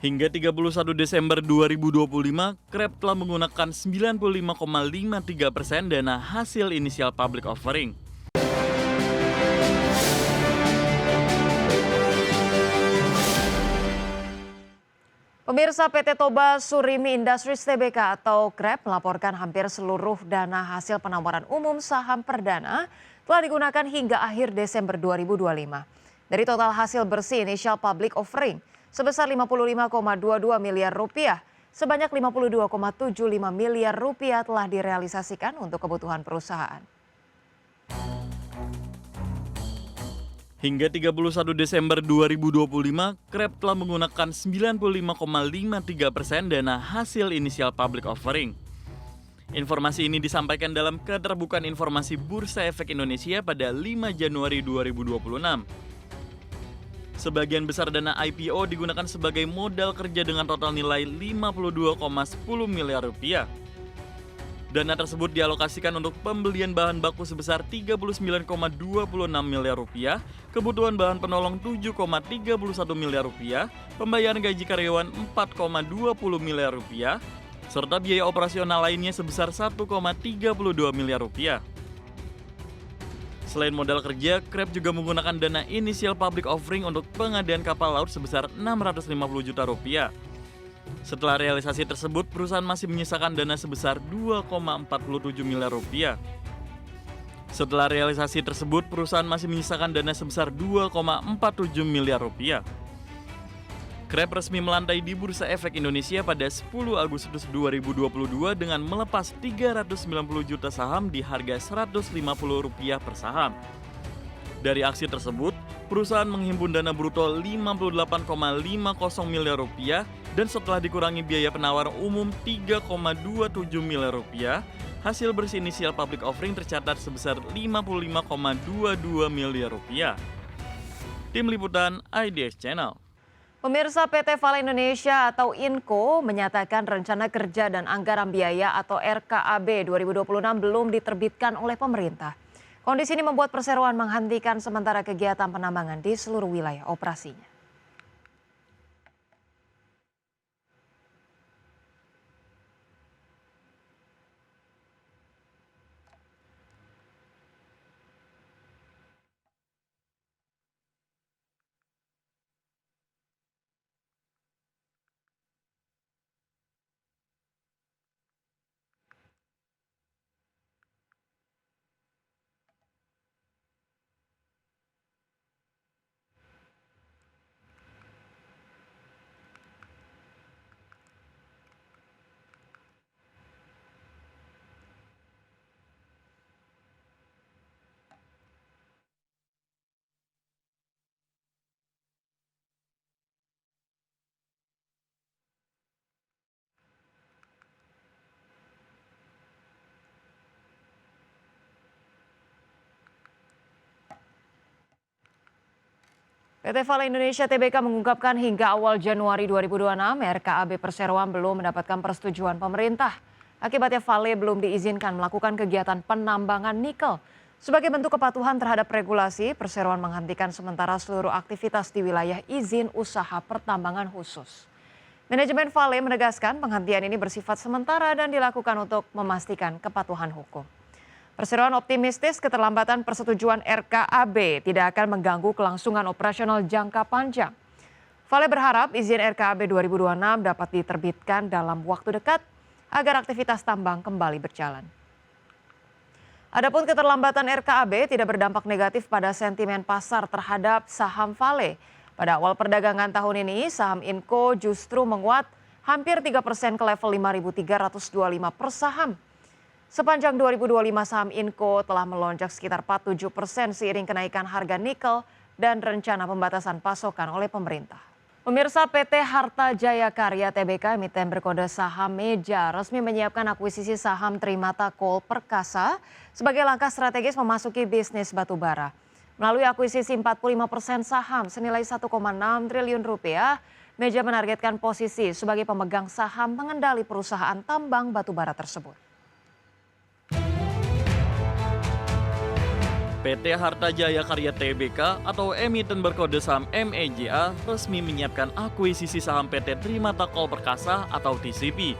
Hingga 31 Desember 2025, Krep telah menggunakan 95,53% dana hasil inisial public offering. Pemirsa, PT Toba Surimi Industries Tbk atau Krep melaporkan hampir seluruh dana hasil penawaran umum saham perdana telah digunakan hingga akhir Desember 2025. Dari total hasil bersih initial public offering sebesar 55,22 miliar rupiah, sebanyak 52,75 miliar rupiah telah direalisasikan untuk kebutuhan perusahaan. Hingga 31 Desember 2025, Krep telah menggunakan 95,53% dana hasil inisial public offering. Informasi ini disampaikan dalam keterbukaan informasi Bursa Efek Indonesia pada 5 Januari 2026. Sebagian besar dana IPO digunakan sebagai modal kerja dengan total nilai 52,10 miliar rupiah. Dana tersebut dialokasikan untuk pembelian bahan baku sebesar 39,26 miliar rupiah, kebutuhan bahan penolong 7,31 miliar rupiah, pembayaran gaji karyawan 4,20 miliar rupiah, serta biaya operasional lainnya sebesar 1,32 miliar rupiah. Selain modal kerja, Krep juga menggunakan dana inisial public offering untuk pengadaan kapal laut sebesar 650 juta rupiah. Setelah realisasi tersebut, perusahaan masih menyisakan dana sebesar 2,47 miliar rupiah. Setelah realisasi tersebut, perusahaan masih menyisakan dana sebesar 2,47 miliar rupiah. Krep resmi melantai di Bursa Efek Indonesia pada 10 Agustus 2022 dengan melepas 390 juta saham di harga Rp150 per saham. Dari aksi tersebut, perusahaan menghimpun dana bruto 58,50 miliar rupiah dan setelah dikurangi biaya penawar umum 3,27 miliar rupiah, hasil bersih inisial public offering tercatat sebesar 55,22 miliar rupiah. Tim Liputan IDX Channel. Pemirsa, PT Vale Indonesia atau INCO menyatakan rencana kerja dan anggaran biaya atau RKAB 2026 belum diterbitkan oleh pemerintah. Kondisi ini membuat perseroan menghentikan sementara kegiatan penambangan di seluruh wilayah operasinya. PT Vale Indonesia Tbk mengungkapkan hingga awal Januari 2026 RKAB Perseroan belum mendapatkan persetujuan pemerintah. Akibatnya Vale belum diizinkan melakukan kegiatan penambangan nikel. Sebagai bentuk kepatuhan terhadap regulasi, Perseroan menghentikan sementara seluruh aktivitas di wilayah izin usaha pertambangan khusus. Manajemen Vale menegaskan penghentian ini bersifat sementara dan dilakukan untuk memastikan kepatuhan hukum. Perseroan optimistis keterlambatan persetujuan RKAB tidak akan mengganggu kelangsungan operasional jangka panjang. Vale berharap izin RKAB 2026 dapat diterbitkan dalam waktu dekat agar aktivitas tambang kembali berjalan. Adapun keterlambatan RKAB tidak berdampak negatif pada sentimen pasar terhadap saham Vale. Pada awal perdagangan tahun ini, saham INCO justru menguat hampir 3% ke level 5.325 per saham. Sepanjang 2025 saham INCO telah melonjak sekitar 47% seiring kenaikan harga nikel dan rencana pembatasan pasokan oleh pemerintah. Pemirsa, PT Harta Jaya Karya Tbk emiten berkode saham Meja resmi menyiapkan akuisisi saham Trimata Coal Perkasa sebagai langkah strategis memasuki bisnis batubara. Melalui akuisisi 45% saham senilai 1,6 triliun rupiah, Meja menargetkan posisi sebagai pemegang saham pengendali perusahaan tambang batubara tersebut. PT Harta Jaya Karya Tbk atau emiten berkode saham MEJA resmi menyiapkan akuisisi saham PT Trimata Kol Perkasa atau TCP.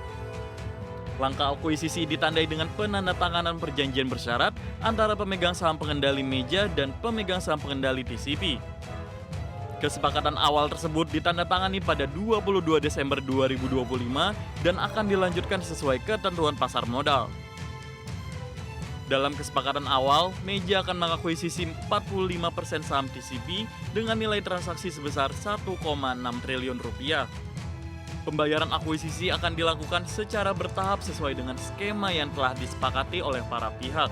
Langkah akuisisi ditandai dengan penandatanganan perjanjian bersyarat antara pemegang saham pengendali Meja dan pemegang saham pengendali TCP. Kesepakatan awal tersebut ditandatangani pada 22 Desember 2025 dan akan dilanjutkan sesuai ketentuan pasar modal. Dalam kesepakatan awal, Meja akan mengakuisisi 45% saham TCP dengan nilai transaksi sebesar 1,6 triliun rupiah. Pembayaran akuisisi akan dilakukan secara bertahap sesuai dengan skema yang telah disepakati oleh para pihak.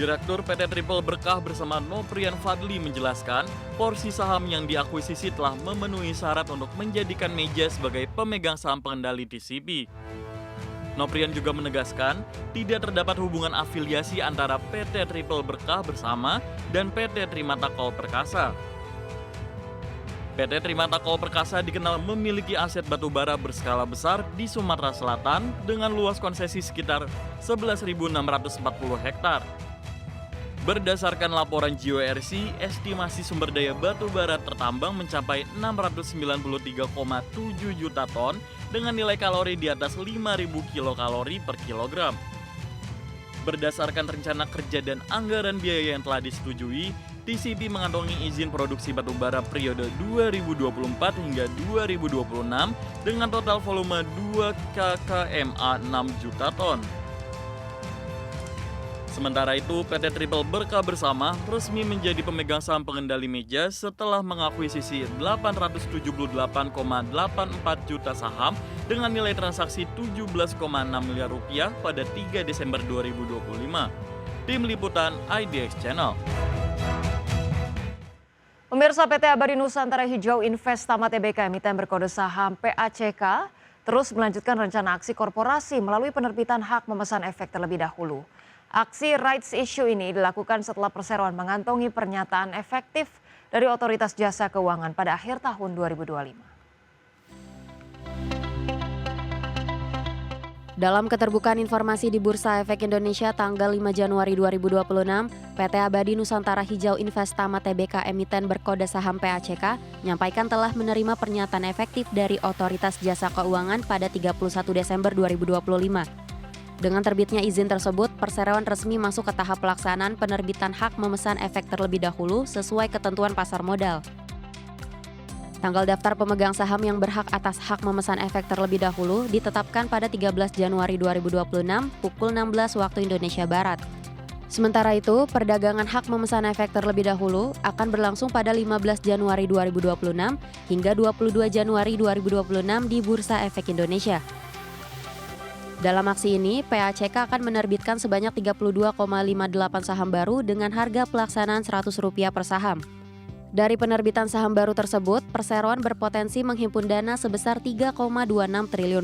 Direktur PT Triple Berkah bersama Noprian Fadli menjelaskan, porsi saham yang diakuisisi telah memenuhi syarat untuk menjadikan Meja sebagai pemegang saham pengendali TCP. Noprian juga menegaskan, tidak terdapat hubungan afiliasi antara PT Triple Berkah bersama dan PT Trimata Kol Perkasa. PT Trimata Kol Perkasa dikenal memiliki aset batubara berskala besar di Sumatera Selatan dengan luas konsesi sekitar 11.640 hektar. Berdasarkan laporan GORC, estimasi sumber daya batubara tertambang mencapai 693,7 juta ton dengan nilai kalori di atas 5.000 kilokalori per kilogram. Berdasarkan rencana kerja dan anggaran biaya yang telah disetujui, TCP mengantongi izin produksi batubara periode 2024 hingga 2026 dengan total volume 2 kkma 6 juta ton. Sementara itu, PT Triple Berkah bersama resmi menjadi pemegang saham pengendali Meja setelah mengakuisisi 878,84 juta saham dengan nilai transaksi 17,6 miliar rupiah pada 3 Desember 2025. Tim Liputan IDX Channel. Pemirsa, PT Abadi Nusantara Hijau Investama Tbk emiten berkode saham PACK terus melanjutkan rencana aksi korporasi melalui penerbitan hak memesan efek terlebih dahulu. Aksi rights issue ini dilakukan setelah perseroan mengantongi pernyataan efektif dari Otoritas Jasa Keuangan pada akhir tahun 2025. Dalam keterbukaan informasi di Bursa Efek Indonesia tanggal 5 Januari 2026, PT Abadi Nusantara Hijau Investama Tbk emiten berkode saham PACK menyampaikan telah menerima pernyataan efektif dari Otoritas Jasa Keuangan pada 31 Desember 2025. Dengan terbitnya izin tersebut, perseroan resmi masuk ke tahap pelaksanaan penerbitan hak memesan efek terlebih dahulu sesuai ketentuan pasar modal. Tanggal daftar pemegang saham yang berhak atas hak memesan efek terlebih dahulu ditetapkan pada 13 Januari 2026 pukul 16 waktu Indonesia Barat. Sementara itu, perdagangan hak memesan efek terlebih dahulu akan berlangsung pada 15 Januari 2026 hingga 22 Januari 2026 di Bursa Efek Indonesia. Dalam aksi ini, PACK akan menerbitkan sebanyak 32,58 saham baru dengan harga pelaksanaan Rp100 per saham. Dari penerbitan saham baru tersebut, perseroan berpotensi menghimpun dana sebesar Rp3,26 triliun.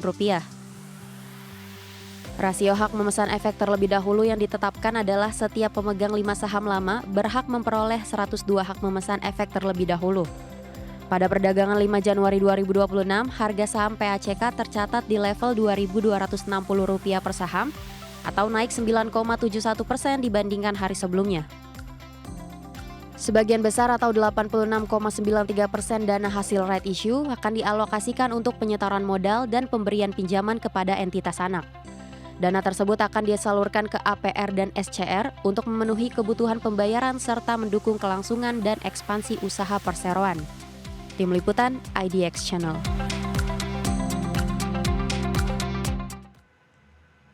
Rasio hak memesan efek terlebih dahulu yang ditetapkan adalah setiap pemegang 5 saham lama berhak memperoleh 102 hak memesan efek terlebih dahulu. Pada perdagangan 5 Januari 2026, harga saham PACK tercatat di level Rp2.260 per saham atau naik 9,71% dibandingkan hari sebelumnya. Sebagian besar atau 86,93% dana hasil right issue akan dialokasikan untuk penyetoran modal dan pemberian pinjaman kepada entitas anak. Dana tersebut akan disalurkan ke APR dan SCR untuk memenuhi kebutuhan pembayaran serta mendukung kelangsungan dan ekspansi usaha perseroan. Tim Liputan IDX Channel.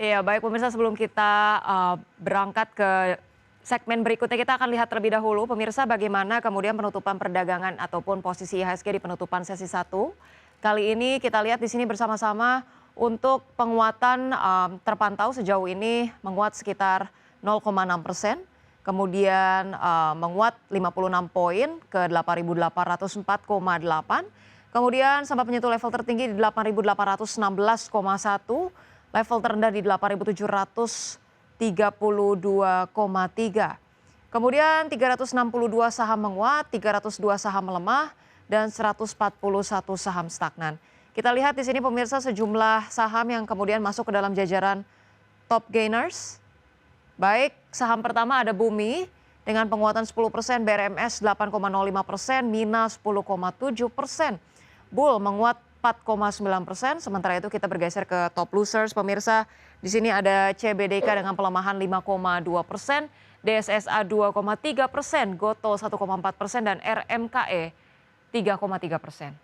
Iya, baik pemirsa, sebelum kita berangkat ke segmen berikutnya, kita akan lihat terlebih dahulu pemirsa bagaimana kemudian penutupan perdagangan ataupun posisi IHSG di penutupan sesi 1. Kali ini kita lihat di sini bersama-sama untuk penguatan terpantau sejauh ini menguat sekitar 0,6%. Kemudian menguat 56 poin ke 8.804,8. Kemudian sempat menyentuh level tertinggi di 8.816,1, level terendah di 8.732,3. Kemudian 362 saham menguat, 302 saham melemah, dan 141 saham stagnan. Kita lihat di sini pemirsa sejumlah saham yang kemudian masuk ke dalam jajaran top gainers. Baik, saham pertama ada Bumi Dengan penguatan 10%, BRMS 8,05%, Mina 10,7%. Bull menguat 4,9%, sementara itu kita bergeser ke top losers pemirsa. Di sini ada CBDK dengan pelemahan 5,2%, DSSA 2,3%, Goto 1,4% dan RMKE 3,3%.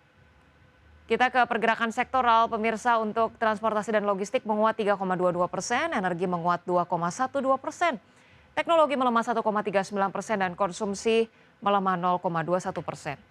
Kita ke pergerakan sektoral pemirsa. Untuk transportasi dan logistik menguat 3,22%, energi menguat 2,12%, teknologi melemah 1,39% dan konsumsi melemah 0,21%.